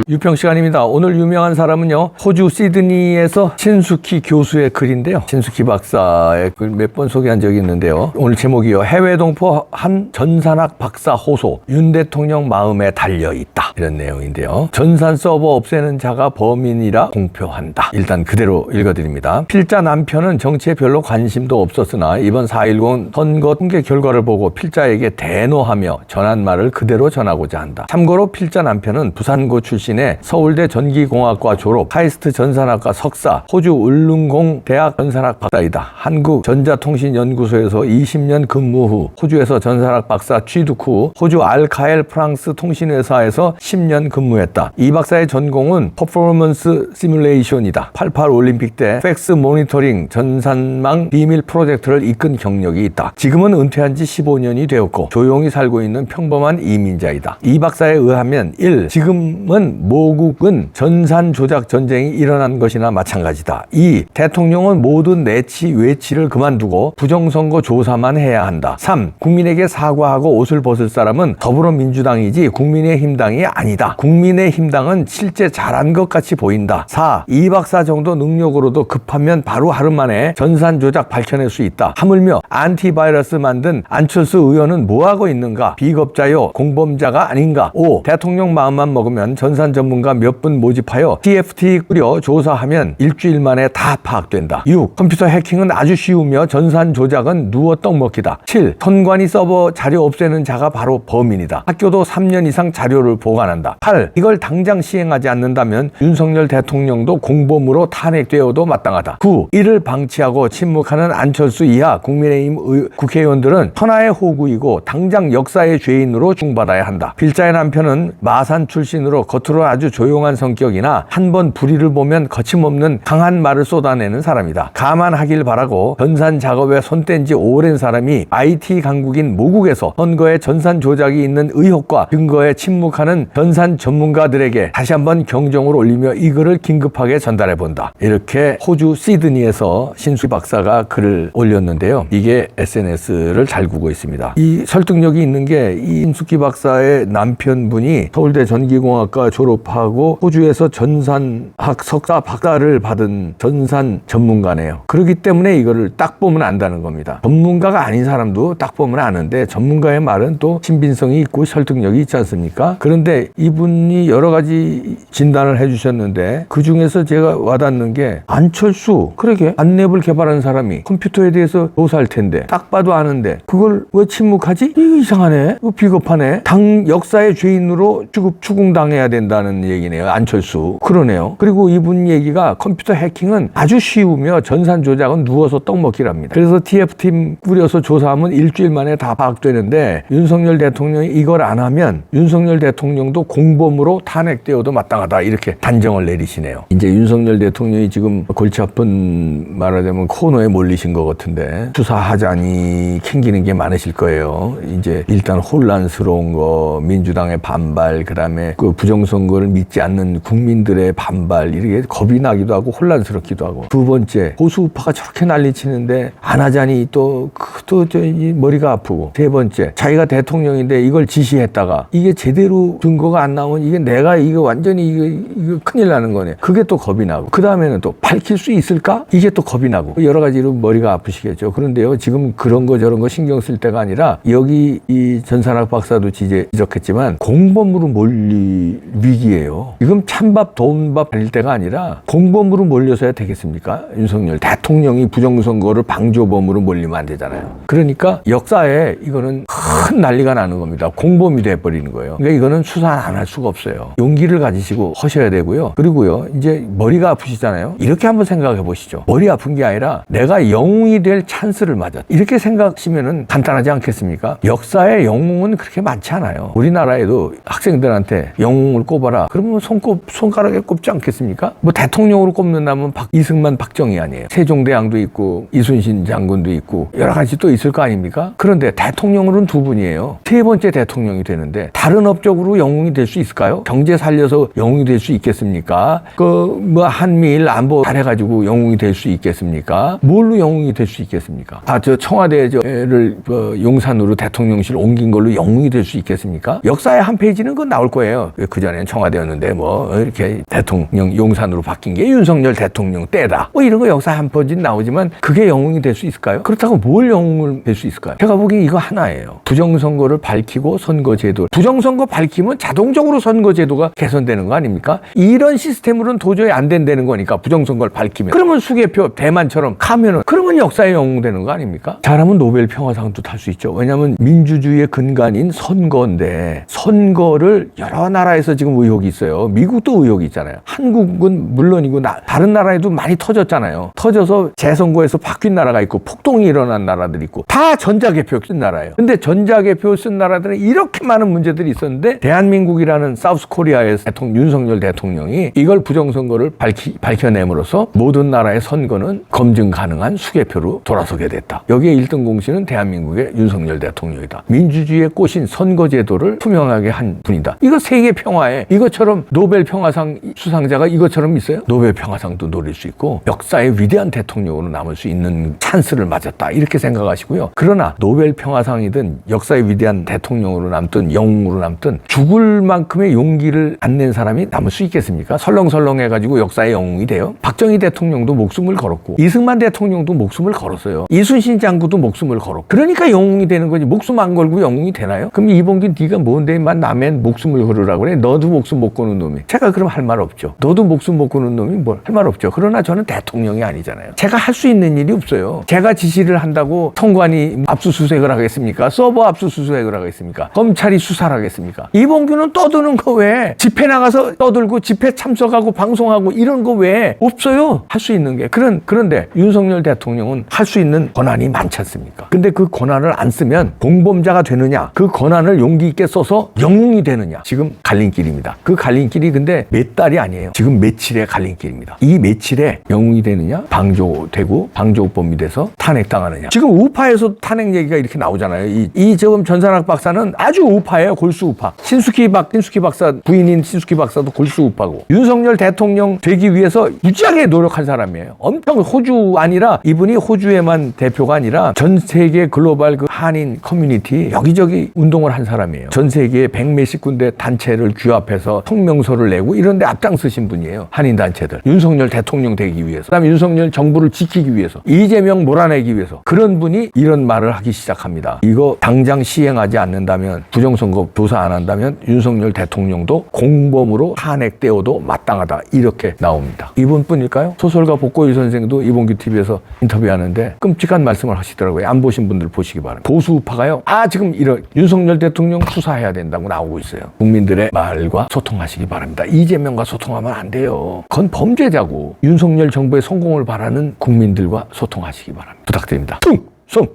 유평 시간입니다. 오늘 유명한 사람은요, 호주 시드니에서 신수키 교수의 글인데요. 신수키 박사의 글 몇 번 소개한 적이 있는데요. 오늘 제목이요, 해외 동포 한 전산학 박사 호소, 윤 대통령 마음에 달려있다, 이런 내용인데요. 전산 서버 없애는 자가 범인이라 공표한다. 일단 그대로 읽어드립니다. 필자 남편은 정치에 별로 관심도 없었으나 이번 4.10 선거 통계 결과를 보고 필자에게 대노하며 전한 말을 그대로 전하고자 한다. 참고로 필자 남편은 부산고 출신의 서울대 전기공학과 졸업, 카이스트 전산학과 석사, 호주 울릉공 대학 전산학 박사이다. 한국전자통신연구소에서 20년 근무 후 호주에서 전산학 박사 취득 후 호주 알카엘 프랑스 통신회사에서 10년 근무했다. 이 박사의 전공은 퍼포먼스 시뮬레이션이다. 88 올림픽 때 팩스 모니터링 전산망 비밀 프로젝트를 이끈 경력이 있다. 지금은 은퇴한 지 15년이 되었고 조용히 살고 있는 평범한 이민자이다. 이 박사에 의하면 1. 지금은 모국은 전산 조작 전쟁이 일어난 것이나 마찬가지다. 2. 대통령은 모든 내치 외치를 그만두고 부정선거 조사만 해야 한다. 3. 국민에게 사과하고 옷을 벗을 사람은 더불어민주당이지 국민의힘당이 아니다. 국민의힘당은 실제 잘한 것 같이 보인다. 4. 이 박사 정도 능력으로도 급하면 바로 하루 만에 전산 조작 밝혀낼 수 있다. 하물며 안티바이러스 만든 안철수 의원은 뭐하고 있는가? 비겁자요, 공범자가 아닌가? 5. 대통령 마음만 먹으면 전산 전문가 몇 분 모집하여 TFT 꾸려 조사하면 일주일 만에 다 파악된다. 6. 컴퓨터 해킹은 아주 쉬우며 전산 조작은 누워 떡 먹기다. 7. 선관위 서버 자료 없애는 자가 바로 범인이다. 학교도 3년 이상 자료를 보관한다. 8. 이걸 당장 시행하지 않는다면 윤석열 대통령도 공범으로 탄핵되어도 마땅하다. 9. 이를 방치하고 침묵하는 안철수 이하 국민의힘 국회의원들은 천하의 호구이고 당장 역사의 죄인으로 중받아야 한다. 필자의 남편은 마산 출신으로 겉으로 아주 조용한 성격이나 한 번 불의를 보면 거침없는 강한 말을 쏟아내는 사람이다. 감안하길 바라고 전산 작업에 손뗀 지 오랜 사람이 IT 강국인 모국에서 선거에 전산 조작이 있는 의혹과 증거에 침묵하는 전산 전문가들에게 다시 한번 경종을 올리며 이 글을 긴급하게 전달해 본다. 이렇게 호주 시드니에서 신수키 박사가 글을 올렸는데요. 이게 SNS를 달구고 있습니다. 이 설득력이 있는 게 이 신수키 박사의 남편분이 서울대 전기공학과 졸업하고 호주에서 전산학 석사 박사를 받은 전산 전문가네요. 그렇기 때문에 이거를 딱 보면 안다는 겁니다. 전문가가 아닌 사람도 딱 보면 아는데 전문가의 말은 또 신빙성이 있고 설득력이 있지 않습니까? 그런데 이분이 여러 가지 진단을 해주셨는데 그 중에서 제가 와닿는 게 안철수, 그러게 안랩을 개발한 사람이 컴퓨터에 대해서 조사할 텐데 딱 봐도 아는데 그걸 왜 침묵하지? 이거 이상하네. 이거 비겁하네. 당 역사의 죄인으로 추궁당해야 된다는 얘기네요. 안철수. 그러네요. 그리고 이분 얘기가 컴퓨터 해킹은 아주 쉬우며 전산 조작은 누워서 떡 먹기랍니다. 그래서 TF팀 꾸려서 조사하면 일주일 만에 다 파악되는데 윤석열 대통령이 이걸 안 하면 윤석열 대통령도 공범으로 탄핵되어도 마땅하다, 이렇게 단정을 내리시네요. 이제 윤석열 대통령이 지금 골치 아픈, 말하자면 코너에 몰리신 것 같은데 수사하자니 캥기는 게 많으실 거예요. 이제 일단 혼란스러운 거, 민주당의 반발, 그다음에 그 부정선거를 믿지 않는 국민들의 반발, 이렇게 겁이 나기도 하고 혼란스럽기도 하고. 두 번째, 보수우파가 저렇게 난리치는데 안 하자니 또 머리가 아프고. 세 번째, 자기가 대통령인데 이걸 지시했다가 이게 제대로 증거가 안 나오면 이게 내가 이거 완전히 이거 큰일 나는 거네. 그게 또 겁이 나고. 그 다음에는 또 밝힐 수 있을까? 이게 또 겁이 나고. 여러 가지로 머리가 아프시겠죠. 그런데요, 지금 그런 거 저런 거 신경 쓸 때가 아니라, 여기 이 전산학 박사도 지적했지만 공범으로 몰릴 위기예요. 지금 찬밥 도움밥 할 때가 아니라 공범으로 몰려서야 되겠습니까? 윤석열 대통령이 부정선거를 방조범으로 몰리면 안 되잖아요. 그러니까 역사에 이거는 큰 난리가 나는 겁니다. 공범이 돼버리는 거예요. 그러니까 이거는 수사 안 할 수가 없어요. 용기를 가지시고 하셔야 되고요. 그리고요, 이제 머리가 아프시잖아요. 이렇게 한번 생각해 보시죠. 머리 아픈 게 아니라 내가 영웅이 될 찬스를 맞았다, 이렇게 생각하시면은 간단하지 않겠습니까? 역사에 영웅은 그렇게 많지 않아요. 우리나라에도 학생들한테 영웅을 꼽아라 그러면 손가락에 꼽지 않겠습니까? 뭐 대통령으로 꼽는다면 이승만, 박정희 아니에요. 세종대왕도 있고 이순신 장군도 있고 여러 가지 또 있을 거 아닙니까? 그런데 대통령으로는 두 분이에요. 세 번째 대통령이 되는데 다른 업적으로 영웅이 될 수 있을까요? 경제 살려서 영웅이 될 수 있겠습니까? 뭐 한미일 안보 잘해가지고 영웅이 될 수 있겠습니까? 뭘로 영웅이 될 수 있겠습니까? 저 청와대를 용산으로 대통령실 옮긴 걸로 영웅이 될 수 있겠습니까? 역사의 한 페이지는 그건 나올 거예요. 그전엔 청와대였는데 뭐 이렇게 대통령 용산으로 바뀐 게 윤석열 대통령 때다. 뭐 이런 거 역사 한 번씩 나오지만 그게 영웅이 될 수 있을까요? 그렇다고 뭘 영웅을 될 수 있을까요? 제가 보기엔 이거 하나예요. 부정선거를 밝히고 선거제도. 부정선거 밝히면 자동적으로 선거제도가 개선되는 거 아닙니까? 이런 시스템으로는 도저히 안 된다는 거니까 부정선거를 밝히면. 그러면 수개표 대만처럼 가면은 그러면 역사의 영웅 되는 거 아닙니까? 잘하면 노벨 평화상도 탈 수 있죠. 왜냐하면 민주주의의 근간인 선거인데 선거를 여러 나라에서 지금 의혹이 있어요. 미국도 의혹이 있잖아요. 한국은 물론이고 다른 나라에도 많이 터졌잖아요. 터져서 재선거에서 바뀐 나라가 있고 폭동이 일어난 나라들이 있고 다 전자개표 쓴 나라예요. 근데 전자개표 쓴 나라들은 이렇게 많은 문제들이 있었는데 대한민국이라는 사우스코리아의 윤석열 대통령이 이걸 부정선거를 밝혀냄으로써 모든 나라의 선거는 검증 가능한 수개표로 돌아서게 됐다. 여기에 1등 공신은 대한민국의 윤석열 대통령이다. 민주주의의 꽃인 선거제도를 투명하게 한 분이다. 이거 세계 평화에 이것처럼 노벨 평화상 수상자가 이것처럼 있어요? 노벨 평화상도 노릴 수 있고 역사의 위대한 대통령으로 남을 수 있는 찬스를 맞았다. 이렇게 생각하시고요. 그러나 노벨 평화상이든 역사의 위대한 대통령으로 남든 영웅으로 남든 죽을 만큼의 용기를 안 낸 사람이 남을 수 있겠습니까? 설렁설렁해가지고 역사의 영웅이 돼요? 박정희 대통령도 목숨을 걸었고 이승만 대통령도 목숨을 걸었어요. 이순신 장군도 목숨을 걸었고 그러니까 영웅이 되는 거지. 목숨 안 걸고 영웅이 되나요? 그럼 이봉규 네가 뭔데만 남의 목숨을 걸으라고 그래? 너도 목숨 못 거는 놈이. 제가 그럼 할 말 없죠. 너도 목숨 못 거는 놈이 뭘 할 말 없죠. 그러나 저는 대통령이 아니잖아요. 제가 할 수 있는 일이 없어요. 제가 지시를 한다고 통관이 압수수색을 하겠습니까? 서버 압수수색을 하겠습니까? 검찰이 수사를 하겠습니까? 이봉규는 떠드는 거 왜? 집회 나가서 떠들고 집회 참석하고 방송하고 이런 거 왜 없어요? 할 수 있는 게. 그런데 윤석열 대통령은 할 수 있는 권한이 많지 않습니까? 근데 그 권한을 안 쓰면 공범자가 되느냐? 그 권한을 용기 있게 써서 영웅이 되느냐? 지금 갈림길입니다. 그 갈림길이 근데 몇 달이 아니에요. 지금 며칠의 갈림길입니다. 이 며칠에 영웅이 되느냐? 방조되고 방조범이 돼서 탄핵당하느냐? 지금 우파에서 탄핵 얘기가 이렇게 나오잖아요. 이 지금 전산학 박사는 아주 우파예요. 골수 우파. 신숙희 박사 부인인 신숙희 박사도 골수 우파고 윤석열 대통령 되기 위해서 무지하게 노력한 사람이에요. 엄청 호주 아니라 이분이 호주에만 대표가 아니라 전 세계 글로벌 그 한인 커뮤니티 여기저기 운동을 한 사람이에요. 전 세계에 100몇십 군데 단체를 규합해서 성명서를 내고 이런 데 앞장서신 분이에요. 한인 단체들. 윤석열 대통령 되기 위해서. 그다음에 윤석열 정부를 지키기 위해서. 이재명 몰아내기 위해서. 그런 분이 이런 말을 하기 시작합니다. 이거 당장 시행하지 않는다면 부정선거 조사 안 한다면 윤석열 대통령도 공범으로 탄핵되어도 마땅하다. 이렇게 나옵니다. 이분뿐일까요? 소설가 복고일 선생도 이봉규 TV에서 인터뷰하는데 끔찍한 말씀을 하시더라고요. 안 보신 분들 보시기 바랍니다. 보수우파가요. 지금 이런 윤석열 대통령 수사해야 된다고 나오고 있어요. 국민들의 말과 소통하시기 바랍니다. 이재명과 소통하면 안 돼요. 그건 범죄자고 윤석열 정부의 성공을 바라는 국민들과 소통하시기 바랍니다. 부탁드립니다. 충성!